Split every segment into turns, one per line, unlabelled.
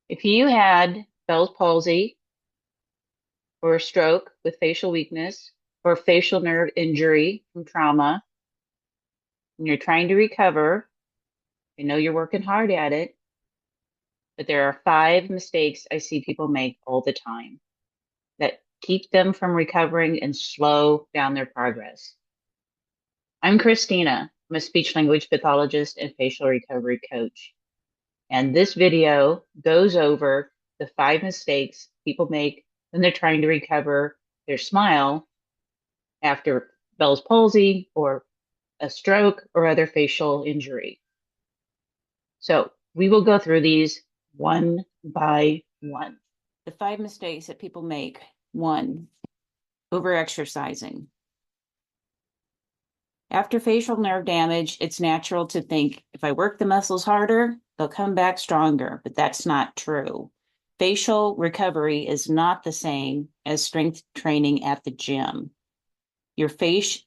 If you had Bell's palsy or a stroke with facial weakness or facial nerve injury from trauma and you're trying to recover, I know you're working hard at it, but there are five mistakes I see people make all the time that keep them from recovering and slow down their progress. I'm Christina. I'm a speech language pathologist and facial recovery coach. And this video goes over the five mistakes people make when they're trying to recover their smile after Bell's palsy or a stroke or other facial injury. So we will go through these one by one. The five mistakes that people make. One, overexercising. After facial nerve damage, it's natural to think if I work the muscles harder, they'll come back stronger, but that's not true. Facial recovery is not the same as strength training at the gym. Your face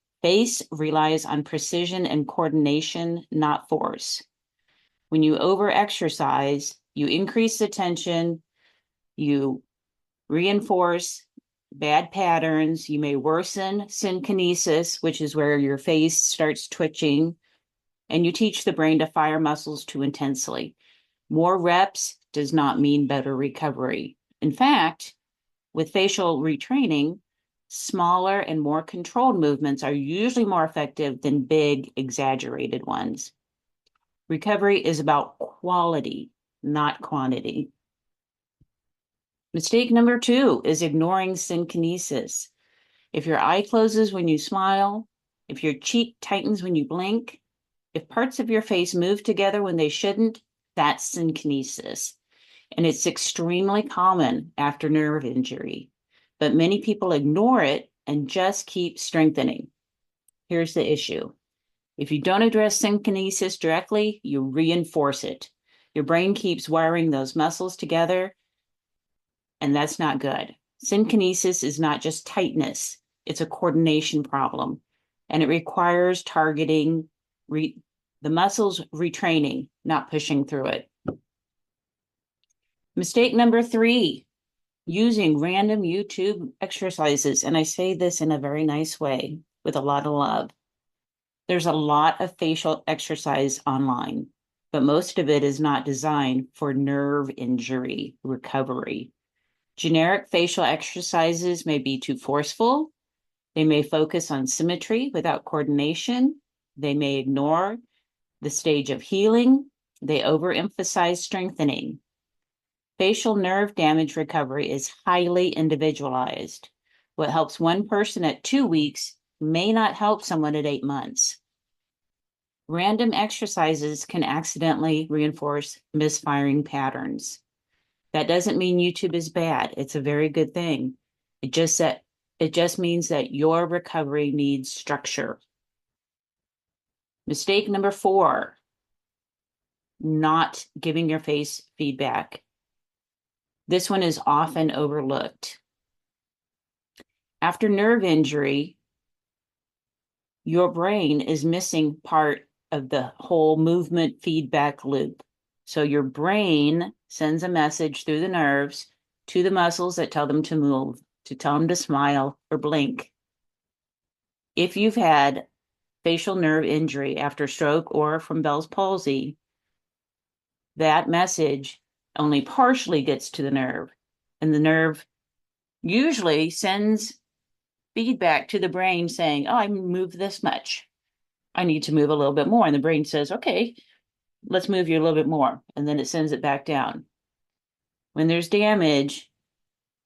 relies on precision and coordination, not force. When you overexercise, you increase the tension, you reinforce bad patterns. You may worsen synkinesis, which is where your face starts twitching, and you teach the brain to fire muscles too intensely. More reps does not mean better recovery. In fact, with facial retraining, smaller and more controlled movements are usually more effective than big, exaggerated ones. Recovery is about quality, not quantity. Mistake number two is ignoring synkinesis. If your eye closes when you smile, if your cheek tightens when you blink, if parts of your face move together when they shouldn't, that's synkinesis. And it's extremely common after nerve injury. But many people ignore it and just keep strengthening. Here's the issue. If you don't address synkinesis directly, you reinforce it. Your brain keeps wiring those muscles together, and that's not good. Synkinesis is not just tightness, it's a coordination problem, and it requires targeting the muscles retraining, not pushing through it. Mistake number three, using random YouTube exercises. And I say this in a very nice way with a lot of love. There's a lot of facial exercise online, but most of it is not designed for nerve injury recovery. Generic facial exercises may be too forceful. They may focus on symmetry without coordination. They may ignore the stage of healing. They overemphasize strengthening. Facial nerve damage recovery is highly individualized. What helps one person at 2 weeks may not help someone at 8 months. Random exercises can accidentally reinforce misfiring patterns. That doesn't mean YouTube is bad. It's a very good thing. It just means that your recovery needs structure. Mistake number four, not giving your face feedback. This one is often overlooked. After nerve injury, your brain is missing part of the whole movement feedback loop. So your brain sends a message through the nerves to the muscles that tell them to move, to tell them to smile or blink. If you've had facial nerve injury after stroke or from Bell's palsy, that message only partially gets to the nerve, and the nerve usually sends feedback to the brain saying, oh, I moved this much. I need to move a little bit more. And the brain says, okay, let's move you a little bit more. And then it sends it back down. When there's damage,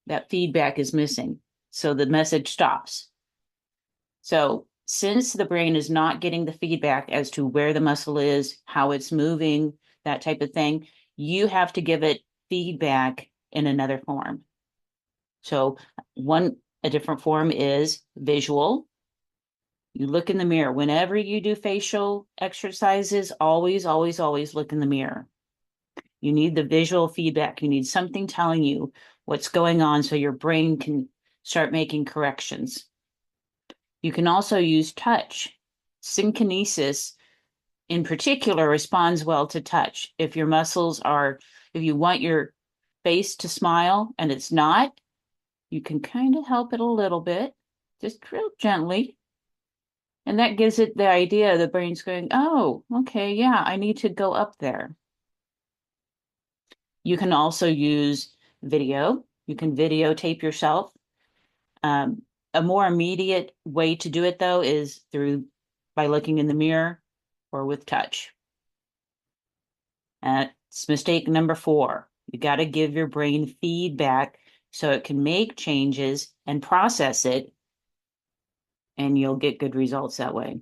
that feedback is missing. So the message stops. So since the brain is not getting the feedback as to where the muscle is, how it's moving, that type of thing, you have to give it feedback in another form. So a different form is visual. You look in the mirror. Whenever you do facial exercises, always, always, always look in the mirror. You need the visual feedback. You need something telling you what's going on so your brain can start making corrections. You can also use touch. Synkinesis, in particular, responds well to touch. If you want your face to smile and it's not, you can kind of help it a little bit, just real gently. And that gives it the idea, the brain's going, oh, okay, yeah, I need to go up there. You can also use video. You can videotape yourself. Um, a more immediate way to do it, though, is by looking in the mirror or with touch. It's mistake number 4. You got to give your brain feedback so it can make changes and process it, and you'll get good results that way.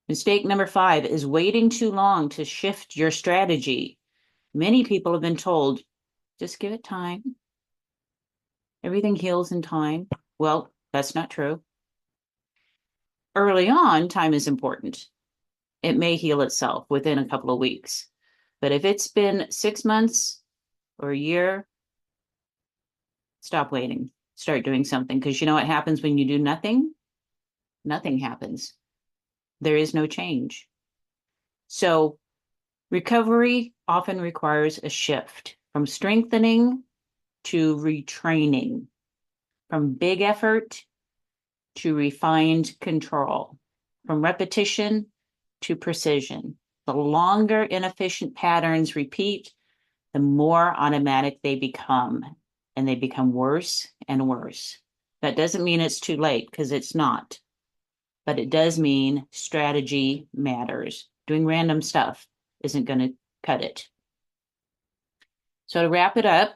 Mistake number 5 is waiting too long to shift your strategy. Many people have been told, just give it time. Everything heals in time. Well, that's not true. Early on, time is important. It may heal itself within a couple of weeks. But if it's been 6 months or a year, stop waiting. Start doing something. Because you know what happens when you do nothing? Nothing happens. There is no change. So recovery often requires a shift from strengthening to retraining, from big effort to refined control, from repetition to precision. The longer inefficient patterns repeat, the more automatic they become, and they become worse and worse. That doesn't mean it's too late, because it's not. But it does mean strategy matters. Doing random stuff isn't going to cut it. So to wrap it up,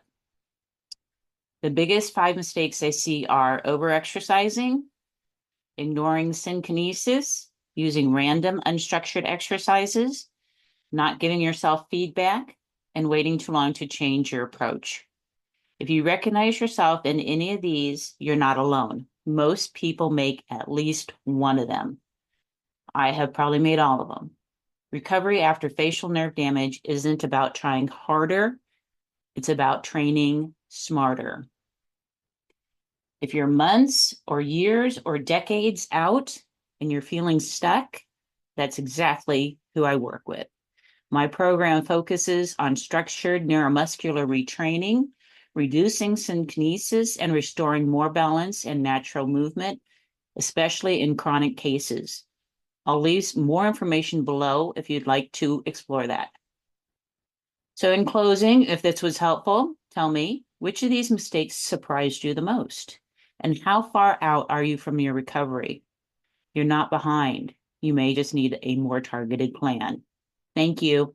the biggest 5 mistakes I see are overexercising, ignoring synkinesis, using random unstructured exercises, not giving yourself feedback, and waiting too long to change your approach. If you recognize yourself in any of these, you're not alone. Most people make at least one of them. I have probably made all of them. Recovery after facial nerve damage isn't about trying harder. It's about training smarter. If you're months or years or decades out and you're feeling stuck, that's exactly who I work with. My program focuses on structured neuromuscular retraining, reducing synkinesis, and restoring more balance and natural movement, especially in chronic cases. I'll leave more information below if you'd like to explore that. So in closing, if this was helpful, tell me, which of these mistakes surprised you the most? And how far out are you from your recovery? You're not behind. You may just need a more targeted plan. Thank you.